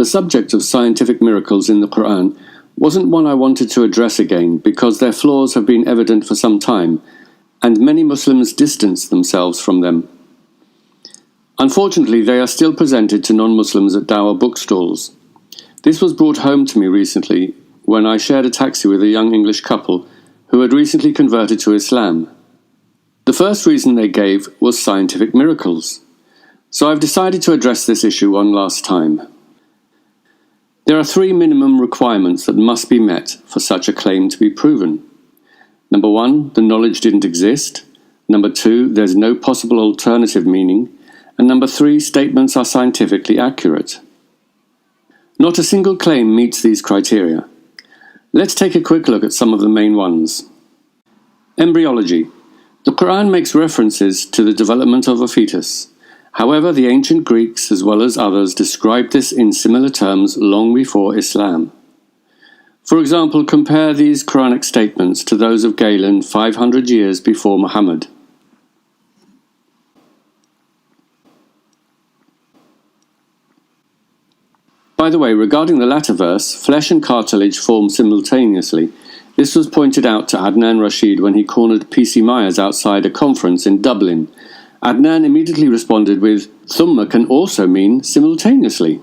The subject of scientific miracles in the Quran wasn't one I wanted to address again because their flaws have been evident for some time, and many Muslims distance themselves from them. Unfortunately, they are still presented to non-Muslims at dawah bookstalls. This was brought home to me recently when I shared a taxi with a young English couple who had recently converted to Islam. The first reason they gave was scientific miracles, so I've decided to address this issue one last time. There are 3 minimum requirements that must be met for such a claim to be proven. Number 1, the knowledge didn't exist. Number 2, there's no possible alternative meaning. And number 3, statements are scientifically accurate. Not a single claim meets these criteria. Let's take a quick look at some of the main ones. Embryology. The Quran makes references to the development of a fetus. However, the ancient Greeks as well as others described this in similar terms long before Islam. For example, compare these Quranic statements to those of Galen 500 years before Muhammad. By the way, regarding the latter verse, flesh and cartilage form simultaneously. This was pointed out to Adnan Rashid when he cornered P.C. Myers outside a conference in Dublin. Adnan immediately responded with, "Thumma can also mean simultaneously."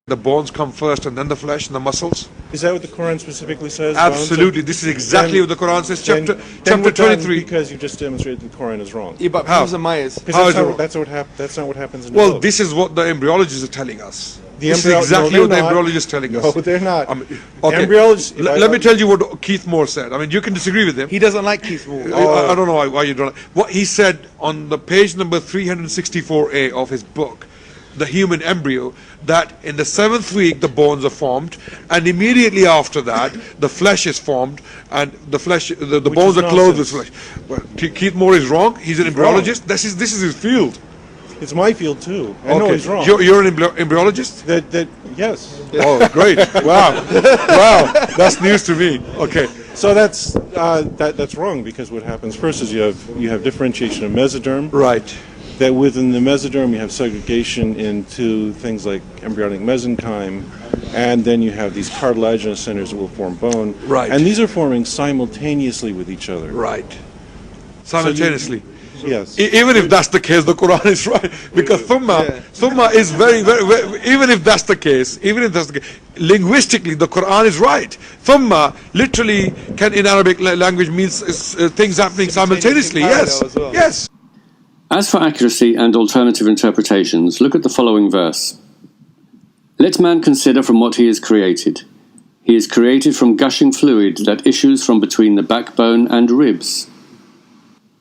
The bones come first and then the flesh and the muscles. Is that what the Quran specifically says? Absolutely, this is exactly what the Quran says, chapter 23. Because you just demonstrated the Quran is wrong. Yeah, but How? That's not what happens in the Well, book. this is what the embryologists are telling us. This is No, exactly what the they're not. embryologists are telling us. No, they're not. Okay. Embryologists. Let me tell you what Keith Moore said. I mean, you can disagree with him. He doesn't like Keith Moore. I don't know why you don't. What he said on the page number 364A of his book, The Human Embryo, that in the 7th week the bones are formed, and immediately after that the flesh is formed, and the bones are clothed with flesh. Well, Keith Moore is wrong. He's an embryologist. This is his field. It's my field too. I know he's wrong. You're an embryologist? Yes. Oh, great! Wow, that's news to me. Okay. So that's wrong, because what happens first is you have differentiation of mesoderm. Right. That within the mesoderm you have segregation into things like embryonic mesenchyme, and then you have these cartilaginous centers that will form bone. Right. And these are forming simultaneously with each other. Right. Simultaneously. Yes. Even if that's the case, the Quran is right, because thumma is very, even if that's the case, linguistically the Quran is right. Thumma literally can in Arabic language means things happening simultaneously. Yes. Well. Yes. As for accuracy and alternative interpretations, look at the following verse. Let man consider from what he is created. He is created from gushing fluid that issues from between the backbone and ribs.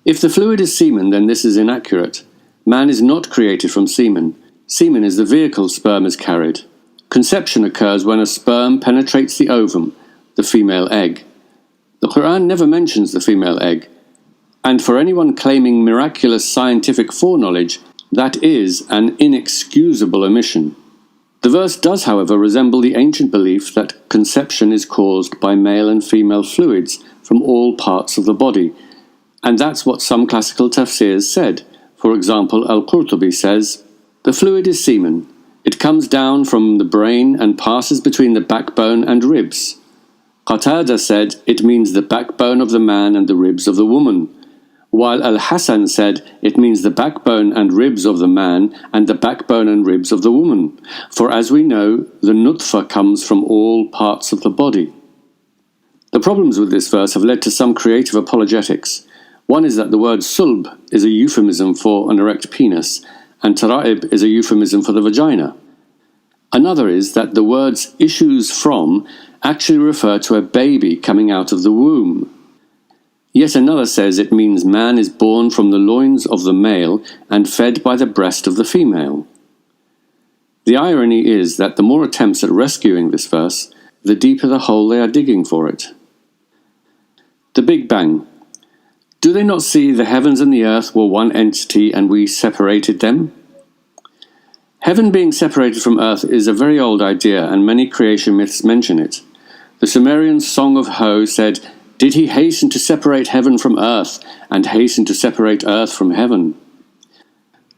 If the fluid is semen, then this is inaccurate. Man is not created from semen. Semen is the vehicle sperm is carried. Conception occurs when a sperm penetrates the ovum, the female egg. The Quran never mentions the female egg. And for anyone claiming miraculous scientific foreknowledge, that is an inexcusable omission. The verse does, however, resemble the ancient belief that conception is caused by male and female fluids from all parts of the body, and that's what some classical tafsirs said. For example, Al-Qurtubi says, "The fluid is semen. It comes down from the brain and passes between the backbone and ribs." Qatada said, "It means the backbone of the man and the ribs of the woman," while Al-Hasan said, "It means the backbone and ribs of the man and the backbone and ribs of the woman. For as we know, the nutfa comes from all parts of the body." The problems with this verse have led to some creative apologetics. One is that the word sulb is a euphemism for an erect penis, and tara'ib is a euphemism for the vagina. Another is that the words issues from actually refer to a baby coming out of the womb. Yet another says it means man is born from the loins of the male and fed by the breast of the female. The irony is that the more attempts at rescuing this verse, the deeper the hole they are digging for it. The Big Bang. Do they not see the heavens and the earth were one entity and we separated them? Heaven being separated from earth is a very old idea, and many creation myths mention it. The Sumerian Song of Ho said, "Did he hasten to separate heaven from earth, and hasten to separate earth from heaven?"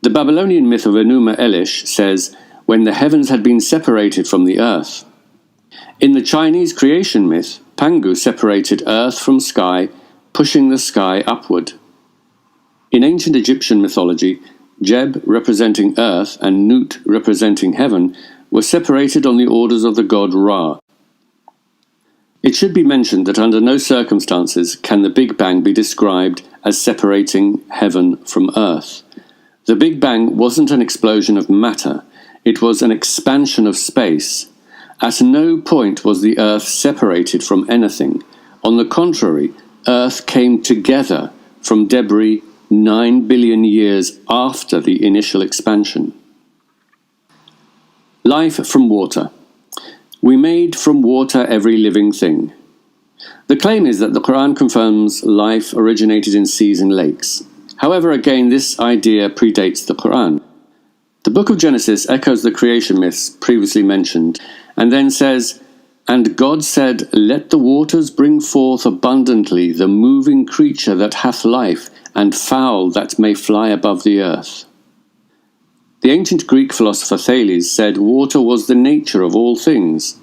The Babylonian myth of Enuma Elish says, when the heavens had been separated from the earth. In the Chinese creation myth, Pangu separated earth from sky, pushing the sky upward. In ancient Egyptian mythology, Jeb representing earth and Nut representing heaven were separated on the orders of the god Ra. It should be mentioned that under no circumstances can the Big Bang be described as separating heaven from earth. The Big Bang wasn't an explosion of matter, it was an expansion of space. At no point was the earth separated from anything. On the contrary, earth came together from debris 9 billion years after the initial expansion. Life from water. We made from water every living thing. The claim is that the Quran confirms life originated in seas and lakes. However, again, this idea predates the Quran. The book of Genesis echoes the creation myths previously mentioned, and then says, "And God said, Let the waters bring forth abundantly the moving creature that hath life, and fowl that may fly above the earth." The ancient Greek philosopher Thales said water was the nature of all things,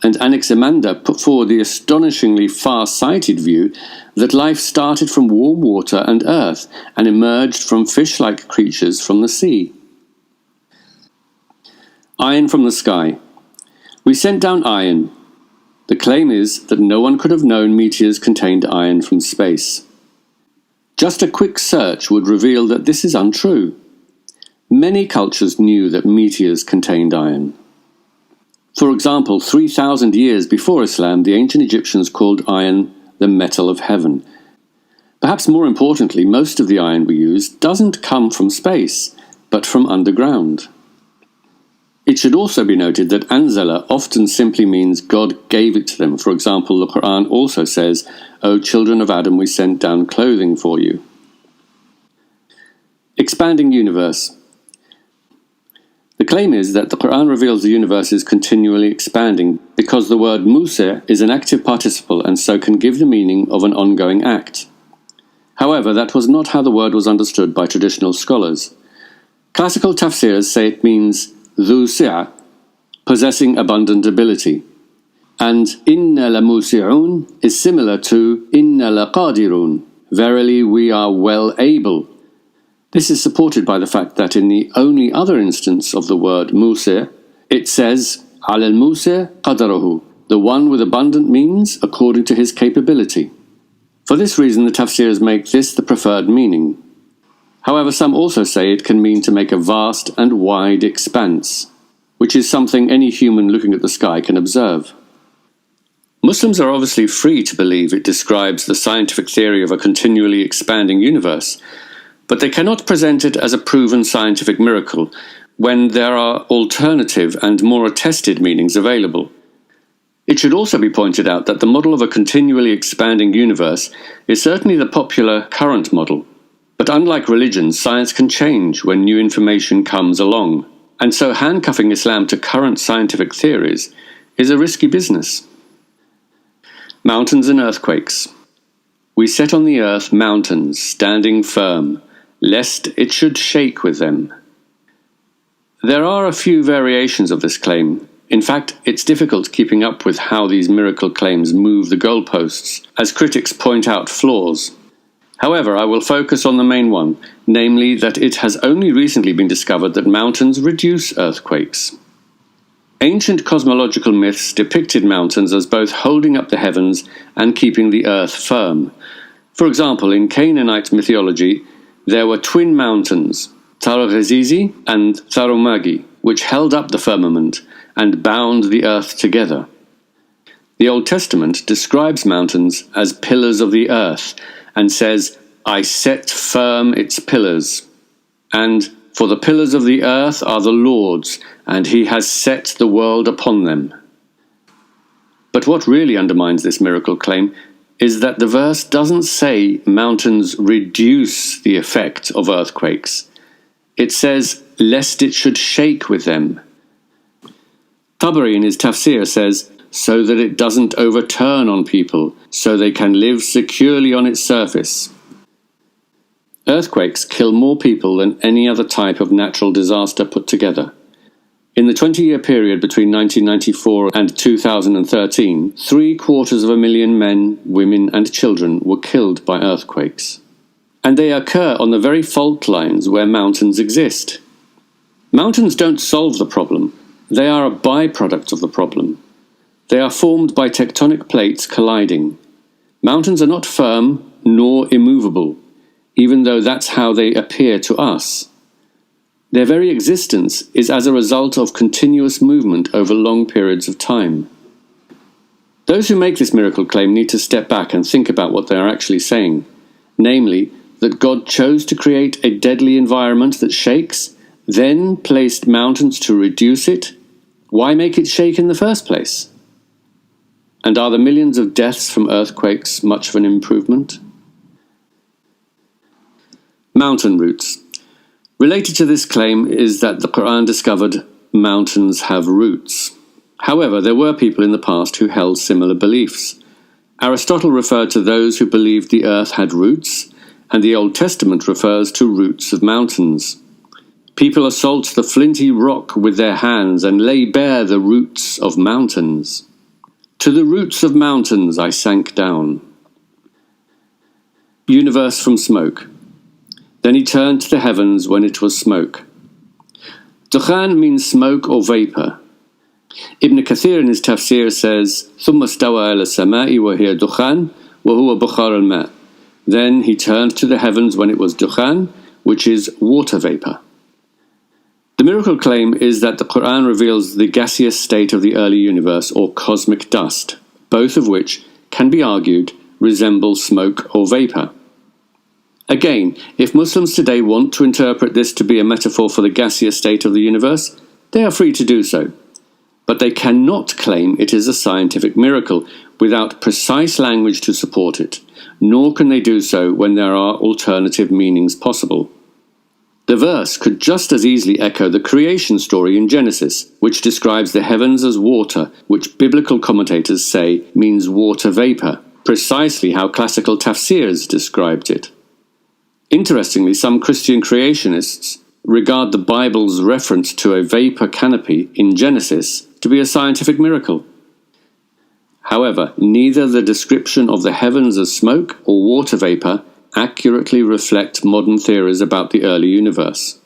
and Anaximander put forward the astonishingly far-sighted view that life started from warm water and earth, and emerged from fish-like creatures from the sea. Iron from the sky. We sent down iron. The claim is that no one could have known meteors contained iron from space. Just a quick search would reveal that this is untrue. Many cultures knew that meteors contained iron. For example, 3,000 years before Islam, the ancient Egyptians called iron the metal of heaven. Perhaps more importantly, most of the iron we use doesn't come from space, but from underground. It should also be noted that Anzala often simply means God gave it to them. For example, the Quran also says, "O children of Adam, we sent down clothing for you." Expanding universe. The claim is that the Quran reveals the universe is continually expanding because the word Musa is an active participle and so can give the meaning of an ongoing act. However, that was not how the word was understood by traditional scholars. Classical tafsirs say it means Dhu Si'a, possessing abundant ability. And Inna la musi'un is similar to Inna la qadirun, verily we are well able. This is supported by the fact that in the only other instance of the word Musa, it says, Ala al-Musa qadaruhu, the one with abundant means according to his capability. For this reason, the tafsirs make this the preferred meaning. However, some also say it can mean to make a vast and wide expanse, which is something any human looking at the sky can observe. Muslims are obviously free to believe it describes the scientific theory of a continually expanding universe, but they cannot present it as a proven scientific miracle when there are alternative and more attested meanings available. It should also be pointed out that the model of a continually expanding universe is certainly the popular current model. But unlike religion, science can change when new information comes along, and so handcuffing Islam to current scientific theories is a risky business. Mountains and earthquakes. We set on the earth mountains, standing firm, lest it should shake with them. There are a few variations of this claim. In fact, it's difficult keeping up with how these miracle claims move the goalposts, as critics point out flaws. However, I will focus on the main one, namely that it has only recently been discovered that mountains reduce earthquakes. Ancient cosmological myths depicted mountains as both holding up the heavens and keeping the earth firm. For example, in Canaanite mythology, there were twin mountains, Targhizizi and Tharumagi, which held up the firmament and bound the earth together. The Old Testament describes mountains as pillars of the earth, and says, I set firm its pillars. And, for the pillars of the earth are the Lord's, and he has set the world upon them. But what really undermines this miracle claim is that the verse doesn't say mountains reduce the effect of earthquakes. It says, lest it should shake with them. Tabari in his tafsir says, so that it doesn't overturn on people, so they can live securely on its surface. Earthquakes kill more people than any other type of natural disaster put together. In the 20-year period between 1994 and 2013, 750,000 men, women and children were killed by earthquakes. And they occur on the very fault lines where mountains exist. Mountains don't solve the problem. They are a byproduct of the problem. They are formed by tectonic plates colliding. Mountains are not firm nor immovable, even though that's how they appear to us. Their very existence is as a result of continuous movement over long periods of time. Those who make this miracle claim need to step back and think about what they are actually saying, namely, that God chose to create a deadly environment that shakes, then placed mountains to reduce it. Why make it shake in the first place? And are the millions of deaths from earthquakes much of an improvement? Mountain roots. Related to this claim is that the Quran discovered mountains have roots. However, there were people in the past who held similar beliefs. Aristotle referred to those who believed the earth had roots, and the Old Testament refers to roots of mountains. People assault the flinty rock with their hands and lay bare the roots of mountains. To the roots of mountains I sank down. Universe from smoke. Then he turned to the heavens when it was smoke. Dukhan means smoke or vapour. Ibn Kathir in his tafsir says, ثُمَّ اسْتَوَى إِلَى السَّمَاءِ وَهِيَ دُخَانٌ وَهُوَ بُخَارُ الْمَاءِ. Then he turned to the heavens when it was dukhan, which is water vapour. The miracle claim is that the Quran reveals the gaseous state of the early universe or cosmic dust, both of which, can be argued, resemble smoke or vapour. Again, if Muslims today want to interpret this to be a metaphor for the gaseous state of the universe, they are free to do so. But they cannot claim it is a scientific miracle without precise language to support it, nor can they do so when there are alternative meanings possible. The verse could just as easily echo the creation story in Genesis, which describes the heavens as water, which biblical commentators say means water vapour, precisely how classical tafsirs described it. Interestingly, some Christian creationists regard the Bible's reference to a vapour canopy in Genesis to be a scientific miracle. However, neither the description of the heavens as smoke or water vapour accurately reflect modern theories about the early universe.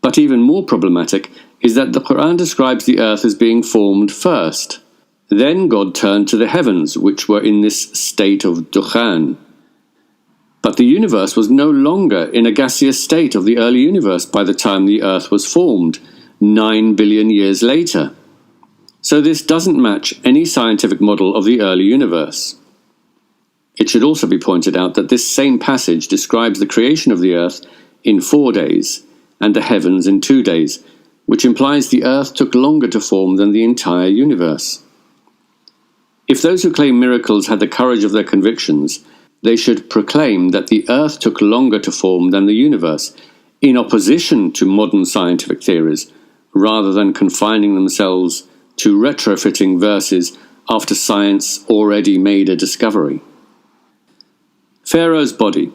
But even more problematic is that the Quran describes the earth as being formed first. Then God turned to the heavens, which were in this state of dukhan. But the universe was no longer in a gaseous state of the early universe by the time the earth was formed, 9 billion years later. So this doesn't match any scientific model of the early universe. It should also be pointed out that this same passage describes the creation of the earth in 4 days and the heavens in 2 days, which implies the earth took longer to form than the entire universe. If those who claim miracles had the courage of their convictions, they should proclaim that the earth took longer to form than the universe, in opposition to modern scientific theories, rather than confining themselves to retrofitting verses after science already made a discovery. Pharaoh's body.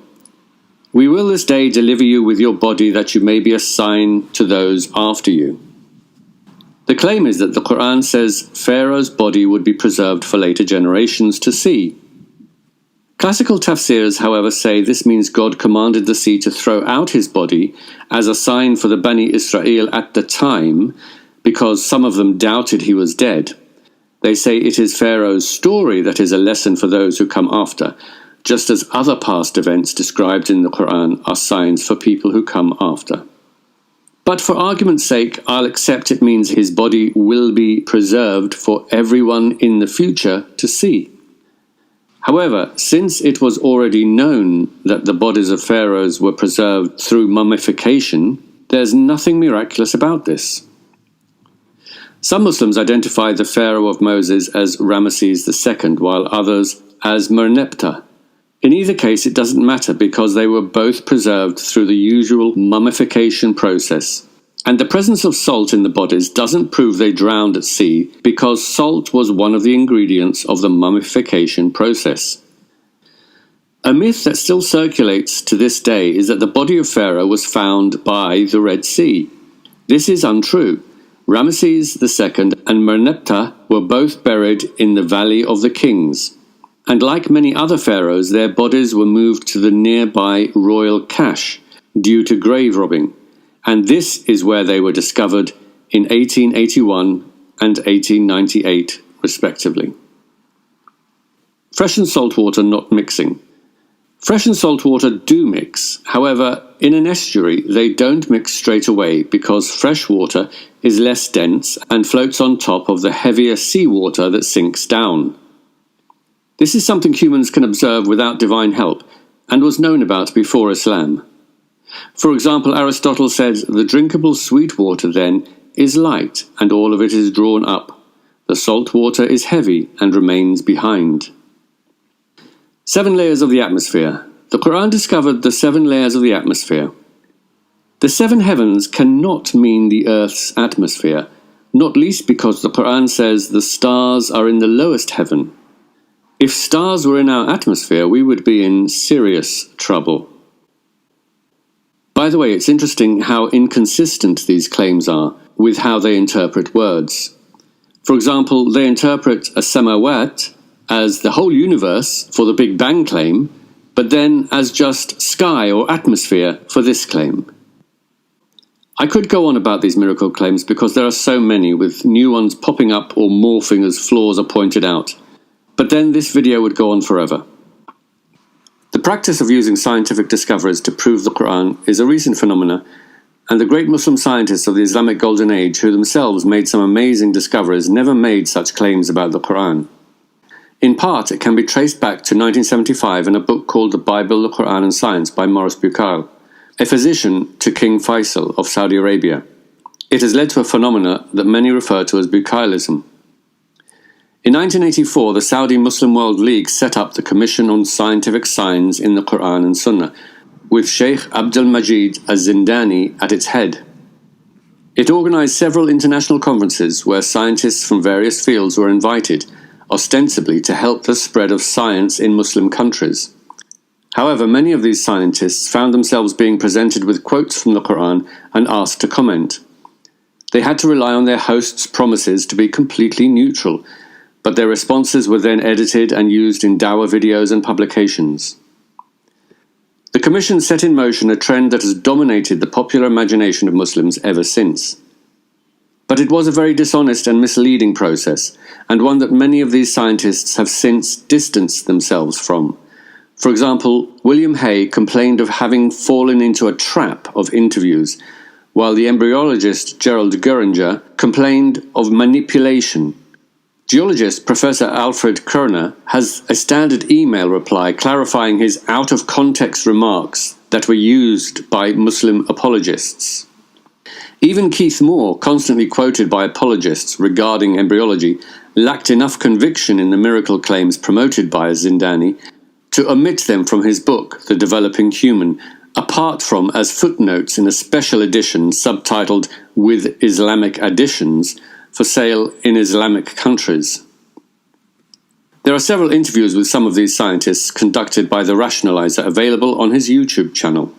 We will this day deliver you with your body that you may be a sign to those after you. The claim is that the Quran says Pharaoh's body would be preserved for later generations to see. Classical tafsirs, however, say this means God commanded the sea to throw out his body as a sign for the Bani Israel at the time, because some of them doubted he was dead. They say it is Pharaoh's story that is a lesson for those who come after, just as other past events described in the Quran are signs for people who come after. But for argument's sake, I'll accept it means his body will be preserved for everyone in the future to see. However, since it was already known that the bodies of pharaohs were preserved through mummification, there's nothing miraculous about this. Some Muslims identify the pharaoh of Moses as Ramesses II, while others as Merneptah. In either case, it doesn't matter because they were both preserved through the usual mummification process. And the presence of salt in the bodies doesn't prove they drowned at sea, because salt was one of the ingredients of the mummification process. A myth that still circulates to this day is that the body of Pharaoh was found by the Red Sea. This is untrue. Ramesses II and Merneptah were both buried in the Valley of the Kings, and like many other pharaohs, their bodies were moved to the nearby royal cache due to grave robbing, and this is where they were discovered in 1881 and 1898, respectively. Fresh and salt water not mixing. Fresh and salt water do mix, however, in an estuary they don't mix straight away because fresh water is less dense and floats on top of the heavier seawater that sinks down. This is something humans can observe without divine help, and was known about before Islam. For example, Aristotle said, "The drinkable sweet water, then, is light, and all of it is drawn up. The salt water is heavy and remains behind." 7 layers of the atmosphere. The Quran discovered the 7 layers of the atmosphere. The 7 heavens cannot mean the Earth's atmosphere, not least because the Quran says the stars are in the lowest heaven. If stars were in our atmosphere, we would be in serious trouble. By the way, it's interesting how inconsistent these claims are with how they interpret words. For example, they interpret a samawat as the whole universe for the Big Bang claim, but then as just sky or atmosphere for this claim. I could go on about these miracle claims because there are so many, with new ones popping up or morphing as flaws are pointed out. But then this video would go on forever. The practice of using scientific discoveries to prove the Quran is a recent phenomenon, and the great Muslim scientists of the Islamic Golden Age, who themselves made some amazing discoveries, never made such claims about the Quran. In part, it can be traced back to 1975 in a book called The Bible, the Quran and Science by Maurice Bucaille, a physician to King Faisal of Saudi Arabia. It has led to a phenomenon that many refer to as Bucaillism. In 1984, the Saudi Muslim World League set up the Commission on Scientific Signs in the Quran and Sunnah, with Sheikh Abdul Majid Az-Zindani at its head. It organized several international conferences where scientists from various fields were invited, ostensibly to help the spread of science in Muslim countries. However, many of these scientists found themselves being presented with quotes from the Quran and asked to comment. They had to rely on their hosts' promises to be completely neutral, but their responses were then edited and used in dawah videos and publications. The Commission set in motion a trend that has dominated the popular imagination of Muslims ever since. But it was a very dishonest and misleading process, and one that many of these scientists have since distanced themselves from. For example, William Hay complained of having fallen into a trap of interviews, while the embryologist Gerald Geringer complained of manipulation. Geologist Professor Alfred Kerner has a standard email reply clarifying his out-of-context remarks that were used by Muslim apologists. Even Keith Moore, constantly quoted by apologists regarding embryology, lacked enough conviction in the miracle claims promoted by Zindani to omit them from his book, The Developing Human, apart from as footnotes in a special edition subtitled With Islamic Additions, for sale in Islamic countries. There are several interviews with some of these scientists conducted by The Rationalizer available on his YouTube channel.